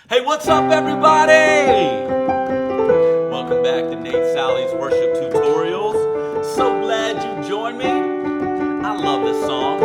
Hey, what's up, everybody? Welcome back to Sallie's worship tutorials. So glad you joined me. I love this song.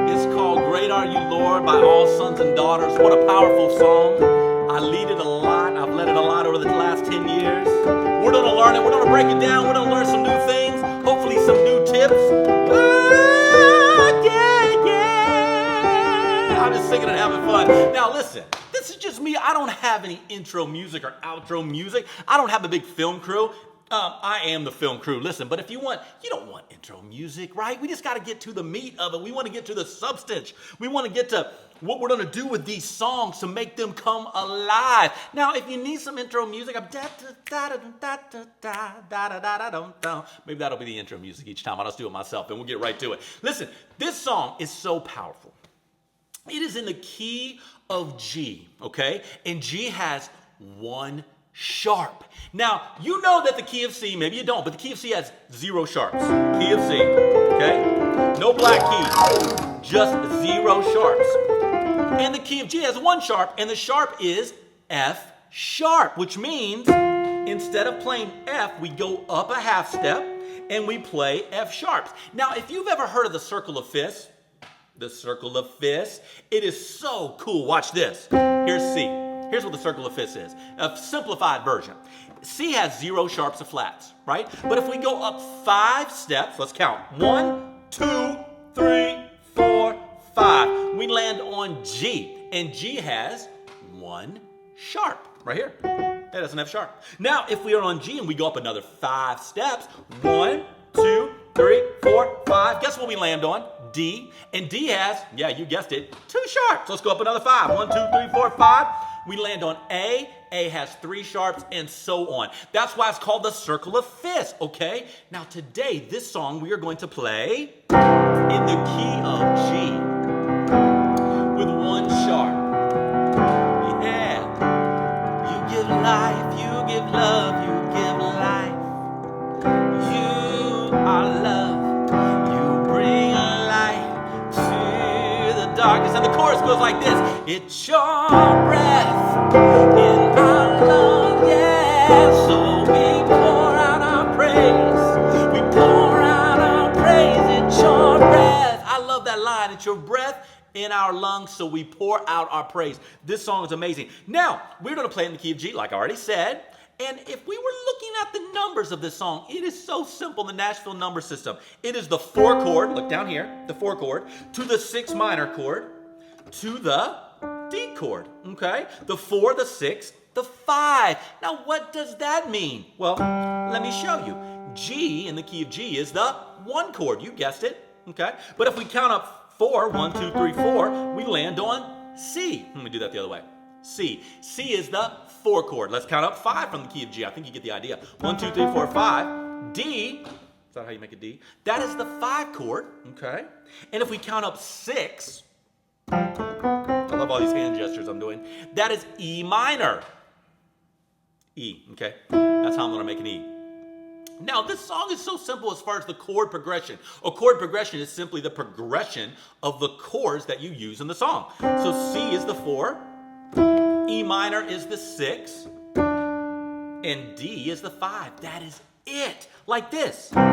It's called Great Are You, Lord by All Sons and Daughters. What a powerful song. I lead it a lot. I've led it a lot over the last 10 years. We're going to learn it. We're going to break it down. We're going to learn some new things. Hopefully some new tips. I'm just singing and having fun. Now listen, this is just me. I don't have any intro music or outro music. I don't have a big film crew. I am the film crew. Listen, but if you don't want intro music, right? We just got to get to the meat of it. We want to get to the substance. We want to get to what we're going to do with these songs to make them come alive. Now, if you need some intro music, maybe that'll be the intro music each time. I'll just do it myself and we'll get right to it. Listen, this song is so powerful. It is in the key of G, okay? And G has one sharp. Now, you know that the key of C, maybe you don't, but the key of C has 0 sharps. Key of C, okay? No black keys, just 0 sharps. And the key of G has 1 sharp, and the sharp is F sharp, which means instead of playing F, we go up a half step and we play F sharps. Now, if you've ever heard of the circle of fifths, it is so cool. Watch this. Here's C. Here's what the circle of fifths is. A simplified version. C has 0 sharps of flats, right? But if we go up 5 steps, let's count. 1, 2, 3, 4, 5. We land on G, and G has 1 sharp right here. That doesn't have sharp. Now, if we are on G and we go up another 5 steps, 1, 2, 3, 4, 5. Guess what we land on? D. And D has, yeah, you guessed it, 2 sharps. Let's go up another 5. 1, 2, 3, 4, 5. We land on A. A has 3 sharps, and so on. That's why it's called the circle of fifths, okay? Now today, this song we are going to play in the key of G with 1 sharp. Yeah. You give life, you give love, you give life. You are love. Darkness. And the chorus goes like this. It's your breath in our lungs, yeah. So we pour out our praise. We pour out our praise. It's your breath. I love that line. It's your breath in our lungs, so we pour out our praise. This song is amazing. Now, we're going to play in the key of G, like I already said. And if we were looking at the numbers of this song, it is so simple, the Nashville Number System. It is the 4 chord, look down here, the 4 chord, to the 6 minor chord, to the D chord, okay? The 4, the 6, the 5. Now, what does that mean? Well, let me show you. G in the key of G is the 1 chord, you guessed it, okay? But if we count up 4, 1, 2, 3, 4, we land on C. Let me do that the other way. C. C is the 4 chord. Let's count up 5 from the key of G. I think you get the idea. 1, 2, 3, 4, 5. D. Is that how you make a D? That is the 5 chord. Okay. And if we count up 6, I love all these hand gestures I'm doing. That is E minor. E. Okay. That's how I'm going to make an E. Now, this song is so simple as far as the chord progression. A chord progression is simply the progression of the chords that you use in the song. So C is the 4. E minor is the 6, and D is the 5. That is it. Like this. Yeah.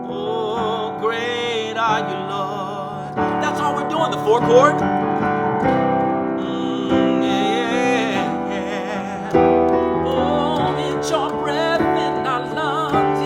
Oh, great are you, Lord. That's all we're doing, the 4 chord. Yeah. Oh, it's your breath in our lungs.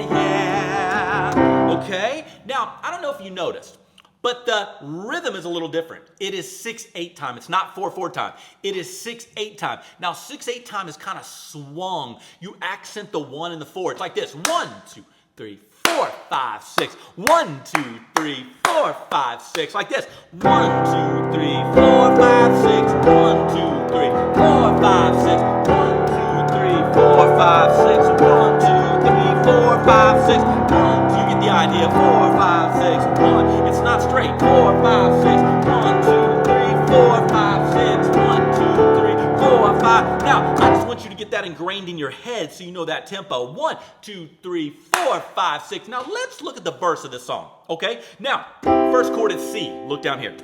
Yeah. Okay? Now, I don't know if you noticed, but the rhythm is a little different. It is 6/8 time. It's not 4/4 time. It is 6/8 time. Now 6/8 time is kind of swung. You accent the 1 and the 4. It's like this. 1, 2, 3, 4, 5, 6. 1, 2, 3, 4, 5, 6. Like this. 1, 2, 3, 4, 5, 6. 1, 2, 3, 4, 5, 6. 1, 2, 3, 4, 5, 6. 1, 2, 3, 4, 5, 6. 1, 2, you get the idea. 4, 5, 6. 1. It's not straight. 4, 5, 6. 1, 2, 3, 4, 5, 6. 1, 2, 3, 4, 5. Now, I just want you to get that ingrained in your head so you know that tempo. 1, 2, 3, 4, 5, 6. Now let's look at the verse of this song, okay? Now, first chord is C. Look down here.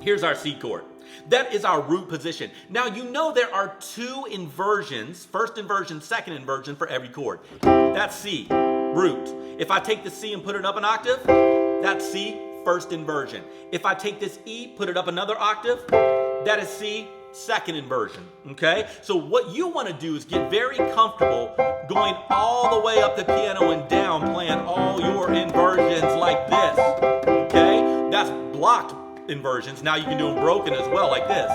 Here's our C chord. That is our root position. Now you know there are 2 inversions, first inversion, second inversion for every chord. That's C, root. If I take the C and put it up an octave, that's C, first inversion. If I take this E, put it up another octave, that is C, second inversion, okay? So what you want to do is get very comfortable going all the way up the piano and down, playing all your inversions like this, okay? That's blocked inversions. Now you can do them broken as well, like this.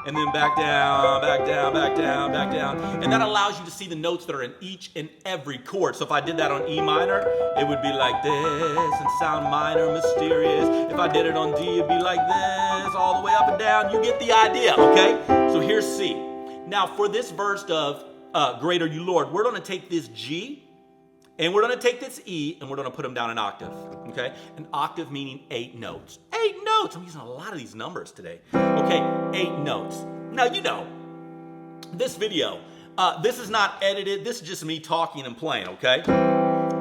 And then back down, back down, back down, back down. And that allows you to see the notes that are in each and every chord. So if I did that on E minor, it would be like this and sound minor, mysterious. If I did it on D, it'd be like this, all the way up and down. You get the idea, okay? So here's C. Now for this verse of Great Are You Lord, we're gonna take this G, and we're going to take this E, and we're going to put them down an octave, okay? An octave meaning 8 notes. 8 notes! I'm using a lot of these numbers today. Okay, 8 notes. Now, you know, this video, this is not edited. This is just me talking and playing, okay?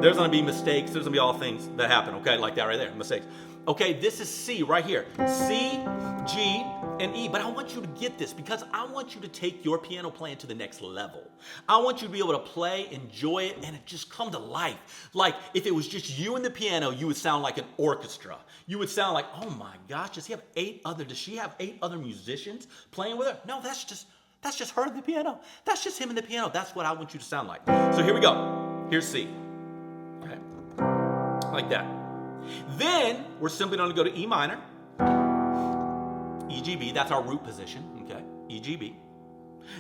There's going to be mistakes. There's going to be all things that happen, okay? Like that right there, mistakes. Okay, this is C right here. C, G, and E. But I want you to get this because I want you to take your piano playing to the next level. I want you to be able to play, enjoy it, and it just come to life. Like if it was just you and the piano, you would sound like an orchestra. You would sound like, oh my gosh, does she have 8 other musicians playing with her? No, that's just her and the piano. That's just him and the piano. That's what I want you to sound like. So here we go. Here's C. Okay. Like that. Then we're simply going to go to E minor, E, G, B. That's our root position, okay? E, G, B.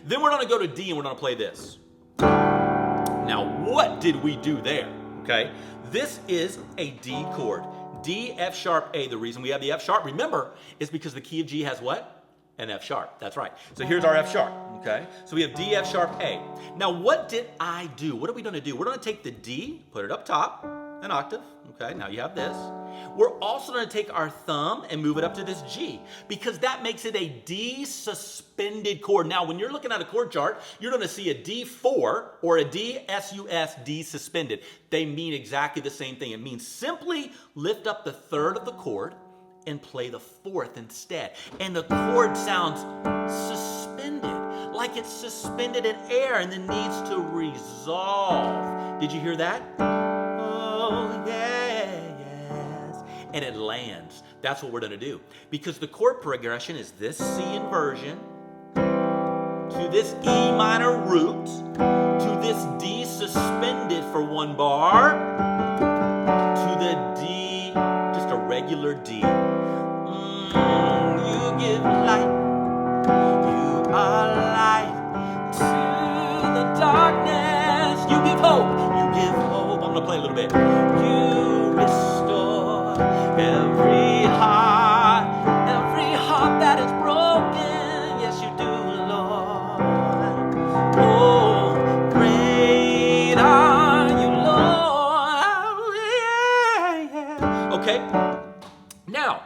Then we're going to go to D and we're going to play this. Now, what did we do there, okay? This is a D chord. D, F sharp, A. The reason we have the F sharp, remember, is because the key of G has what? An F sharp. That's right. So here's our F sharp, okay? So we have D, F sharp, A. Now, what did I do? What are we going to do? We're going to take the D, put it up top, an octave, okay? Now you have this. We're also going to take our thumb and move it up to this G because that makes it a D suspended chord. Now, when you're looking at a chord chart, you're going to see a D4 or a D, S-U-S, D suspended. They mean exactly the same thing. It means simply lift up the third of the chord and play the fourth instead. And the chord sounds suspended, like it's suspended in air and then needs to resolve. Did you hear that? Oh, yeah, yes. And it lands. That's what we're going to do. Because the chord progression is this C inversion to this E minor root to this D suspended for 1 bar to the D, just a regular D. You give light. You are light to the darkness. You give hope. You give hope. I'm going to play a little bit. You restore every heart that is broken. Yes, you do, Lord. Oh, great are you, Lord. Yeah, yeah. Okay. Now,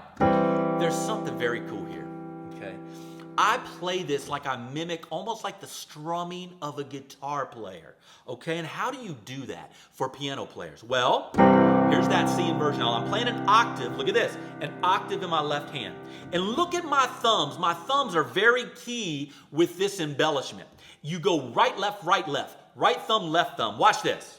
there's something very cool here, okay? I play this like I mimic almost like the strumming of a guitar player, okay? And how do you do that for piano players? Well, here's that C inversion. Now I'm playing an octave. Look at this, an octave in my left hand. And look at my thumbs. My thumbs are very key with this embellishment. You go right, left, right, left. Right thumb, left thumb. Watch this.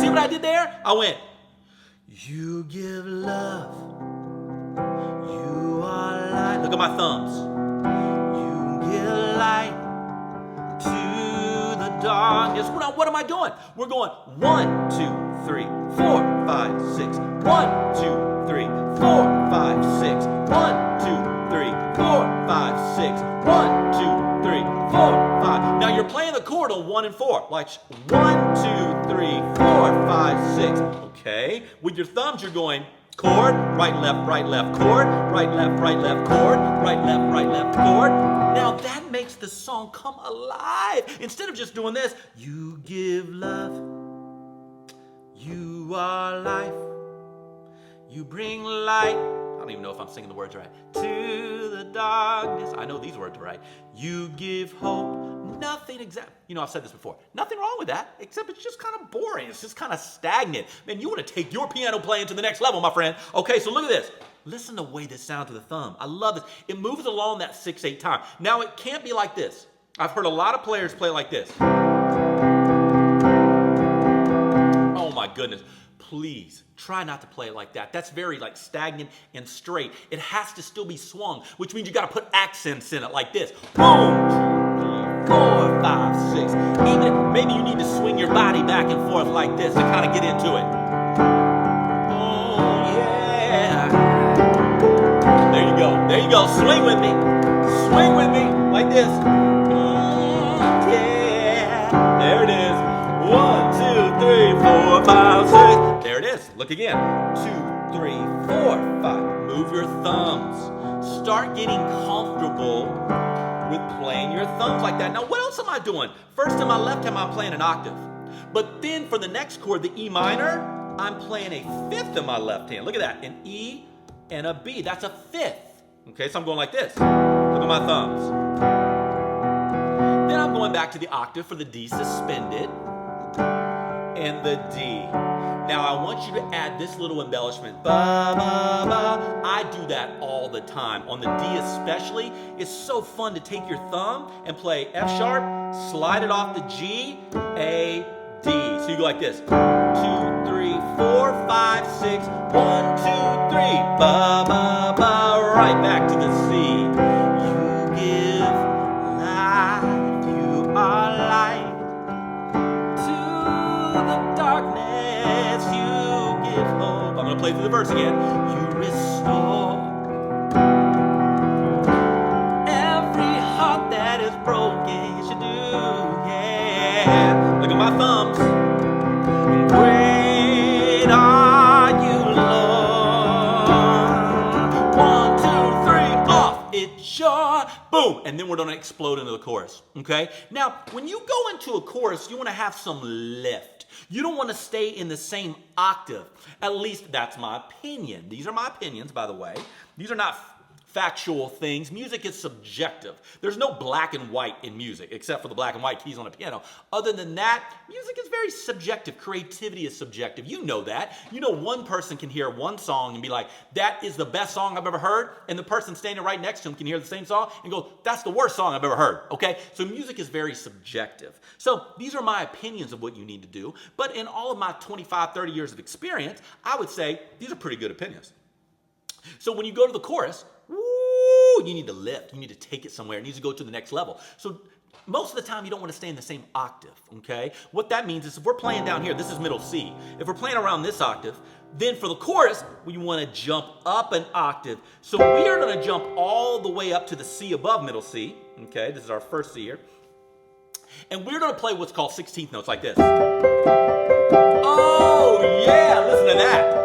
What I did there? I went, you give love, you are light. Look at my thumbs. You give light to the darkness. What am I doing? We're going 1, 2, 3, 4, 5, 6. 1, 2, 3, 4, 5, 6. 1, 2, 3, 4, 5, 6. 1, 2, 3, 4, 5. Now you're playing the chord on 1 and 4. Like 1, 2, 3, 4, 5, 6. Okay. With your thumbs, you're going chord, right, left, chord, right, left, chord, right, left, chord. Now that makes the song come alive. Instead of just doing this, you give love, you are life, you bring light. I don't even know if I'm singing the words right. To the darkness. I know these words are right. You give hope, nothing exact. You know, I've said this before. Nothing wrong with that, except it's just kind of boring. It's just kind of stagnant. Man, you want to take your piano playing to the next level, my friend. Okay, so look at this. Listen to the way this sounds with the thumb. I love this. It moves along that 6/8 time. Now, it can't be like this. I've heard a lot of players play like this. Oh my goodness. Please try not to play it like that. That's very like stagnant and straight. It has to still be swung, which means you got to put accents in it like this. Boom, 2, 3, 4, 5, 6. Even maybe you need to swing your body back and forth like this to kind of get into it. Oh yeah. There you go. There you go. Swing with me. Swing with me like this. Yeah. There it is. 1, 2, 3, 4, 5, 6. There it is. Look again. 2, 3, 4, 5. Move your thumbs. Start getting comfortable with playing your thumbs like that. Now, what else am I doing? First, in my left hand, I'm playing an octave. But then for the next chord, the E minor, I'm playing a fifth in my left hand. Look at that. An E and a B. That's a fifth. Okay, so I'm going like this. Look at my thumbs. Then I'm going back to the octave for the D suspended and the D. Now I want you to add this little embellishment. Ba, ba, ba. I do that all the time. On the D especially, it's so fun to take your thumb and play F sharp, slide it off the G, A, D. So you go like this. 2, 3, 4, 5, 6, 1, 2, 3. Ba, ba, ba. Right back to the C. You give life, you are light. The darkness, you give hope. I'm going to play through the verse again. You restore every heart that is broken. Yes, you do, yeah. Look at my thumbs. Great are you, Lord. 1, 2, 3, off. It's your boom. And then we're going to explode into the chorus, okay? Now, when you go into a chorus, you want to have some lift. You don't want to stay in the same octave. At least that's my opinion. These are my opinions, by the way. These are not factual things. Music is subjective. There's no black and white in music, except for the black and white keys on a piano. Other than that, music is very subjective. Creativity is subjective. You know that. You know one person can hear one song and be like, that is the best song I've ever heard. And the person standing right next to him can hear the same song and go, that's the worst song I've ever heard. Okay? So music is very subjective. So these are my opinions of what you need to do. But in all of my 25, 30 years of experience, I would say these are pretty good opinions. So when you go to the chorus, woo, you need to lift. You need to take it somewhere. It needs to go to the next level. So most of the time, you don't want to stay in the same octave, okay? What that means is if we're playing down here, this is middle C. If we're playing around this octave, then for the chorus, we want to jump up an octave. So we are going to jump all the way up to the C above middle C, okay? This is our first C here. And we're going to play what's called 16th notes like this. Oh, yeah, listen to that.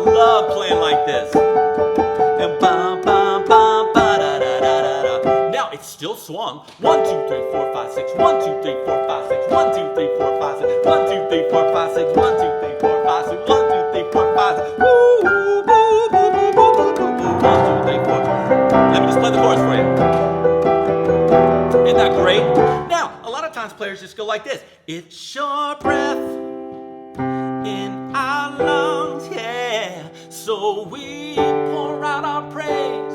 Love playing like this. And bum, bum, bum, ba, da, da, da, da, da. Now it's still swung. 1, 2, 3, 4, 5, 6. 1, 2, 3, 4, 5, 6. 1, 2, 3, 4, 5, 6. 1, 2, 3, 4, 5, 6. 1, 2, 3, 4, 5, 6. 1, 2, 3, 4, 5, 6. Woo, woo, woo, woo, woo, woo, woo, woo. 1, 2, 3, 4. Let me just play the chorus for you. Isn't that great? Now, a lot of times players just go like this. It's your breath in our lungs, yeah. So we pour out our praise.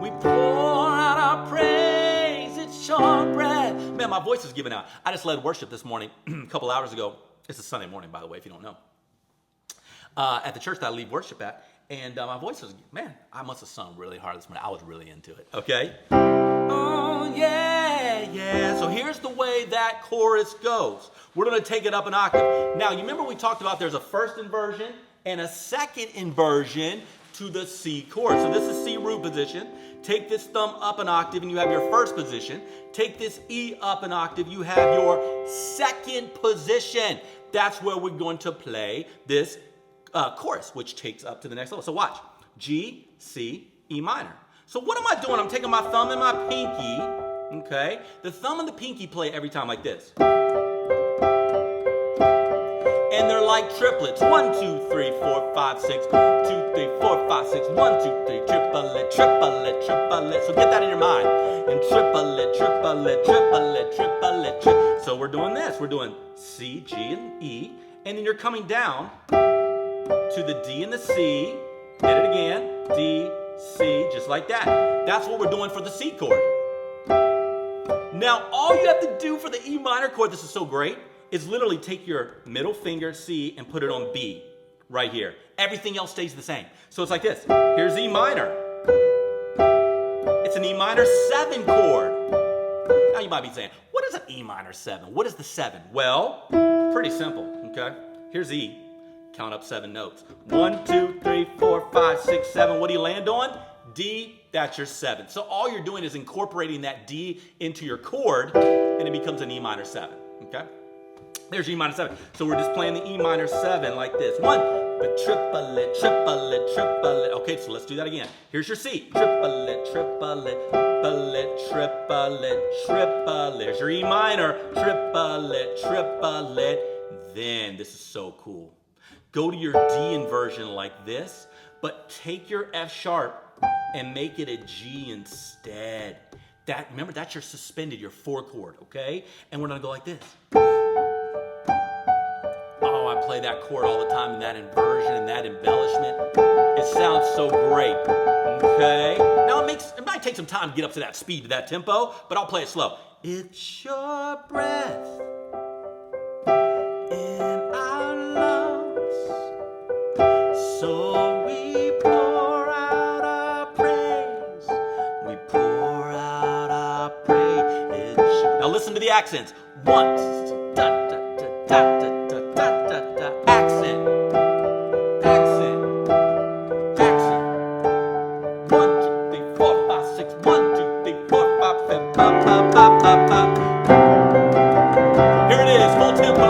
We pour out our praise. It's your breath. Man, my voice is giving out. I just led worship this morning, a couple hours ago. It's a Sunday morning, by the way, if you don't know. At the church that I lead worship at. And my voice was, man, I must have sung really hard this morning. I was really into it, okay? Oh, yeah, yeah. So here's the way that chorus goes. We're going to take it up an octave. Now, you remember we talked about there's a first inversion and a second inversion to the C chord. So this is C root position. Take this thumb up an octave and you have your first position. Take this E up an octave, you have your second position. That's where we're going to play this chorus, which takes up to the next level. So watch. G, C, E minor. So what am I doing? I'm taking my thumb and my pinky, okay? The thumb and the pinky play every time like this. And they're like triplets. 1, 2, 3, 4, 5, 6. 2, 3, 4, 5, 6. 1, 2, 3. Triplet, triplet, triplet. So get that in your mind. And triplet, triplet, triplet, triplet, triplet. So we're doing this. We're doing C, G, and E. And then you're coming down to the D and the C. Hit it again. D, C, just like that. That's what we're doing for the C chord. Now, all you have to do for the E minor chord, this is so great, is literally take your middle finger, C, and put it on B, right here. Everything else stays the same. So it's like this. Here's E minor. It's an E minor 7 chord. Now you might be saying, what is an E minor 7? What is the 7? Well, pretty simple, okay? Here's E. Count up 7 notes. 1, 2, 3, 4, 5, 6, 7. What do you land on? D, that's your 7. So all you're doing is incorporating that D into your chord, and it becomes an E minor 7, okay? There's E minor 7. So we're just playing the E minor 7 like this. 1, the triplet, triplet, triplet. Okay, so let's do that again. Here's your C. Triplet, triplet, triplet, triplet, triplet. There's your E minor. Triplet, triplet. Then, this is so cool. Go to your D inversion like this, but take your F sharp and make it a G instead. Remember, that's your suspended, your 4 chord, okay? And we're gonna go like this. Oh, I play that chord all the time, and that inversion and that embellishment. It sounds so great, okay? Now it might take some time to get up to that speed, to that tempo, but I'll play it slow. It's your breath in our lungs, so we pour out our praise. We pour out our praise. Now listen to the accents. 1, da da da da da. Accent, accent, accent. 1, 2, 3, 4, 5, 6. 1, 2, 3, 4, 5, 6. Pop, pop, pop, pop, pop. Here it is, full tempo.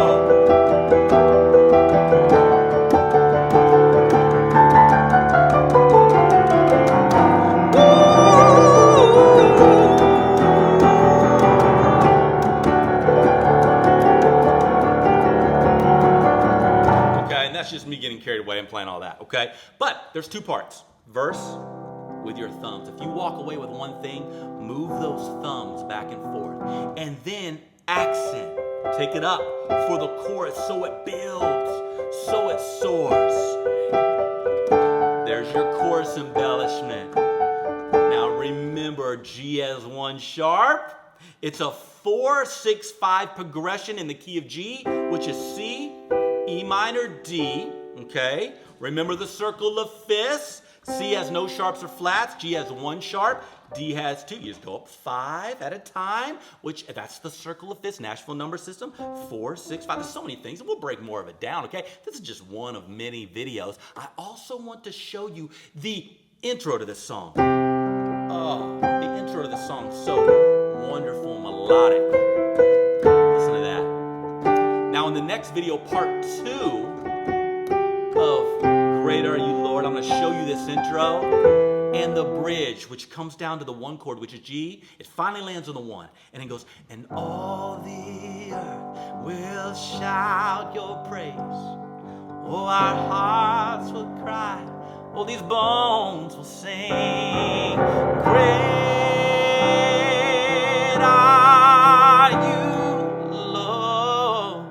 Just me getting carried away and playing all that, okay? But there's 2 parts. Verse with your thumbs. If you walk away with one thing, move those thumbs back and forth. And then accent. Take it up for the chorus so it builds, so it soars. There's your chorus embellishment. Now remember, G has 1 sharp. It's a 4, 6, 5 progression in the key of G, which is C, E minor, D, okay? Remember the circle of fifths? C has no sharps or flats. G has 1 sharp. D has 2. You just go up 5 at a time, that's the circle of fifths, Nashville Number System. 4, 6, 5. There's so many things, and we'll break more of it down, okay? This is just one of many videos. I also want to show you the intro to this song. Oh, the intro to this song is so wonderful, melodic. Listen to that. Now in the next video, part 2 of Great Are You, Lord, I'm going to show you this intro and the bridge, which comes down to the 1 chord, which is G. It finally lands on the 1, and it goes, and all the earth will shout your praise. Oh, our hearts will cry. Oh, these bones will sing. Great are you, Lord.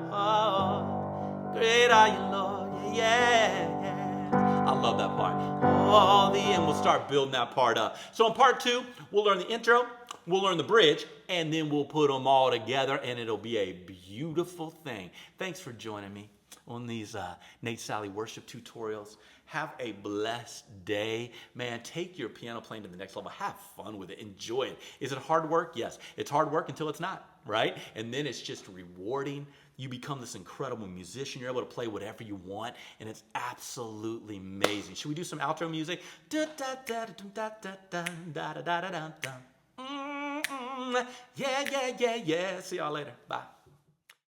Great are you, Lord. Yeah, yeah. I love that part. Oh, and we'll start building that part up. So in part 2, we'll learn the intro, we'll learn the bridge, and then we'll put them all together, and it'll be a beautiful thing. Thanks for joining me on these Nate Sallie worship tutorials. Have a blessed day. Man, take your piano playing to the next level. Have fun with it. Enjoy it. Is it hard work? Yes. It's hard work until it's not, right? And then it's just rewarding. You become this incredible musician. You're able to play whatever you want, and it's absolutely amazing. Should we do some outro music? Yeah, yeah, yeah, yeah. See y'all later. Bye.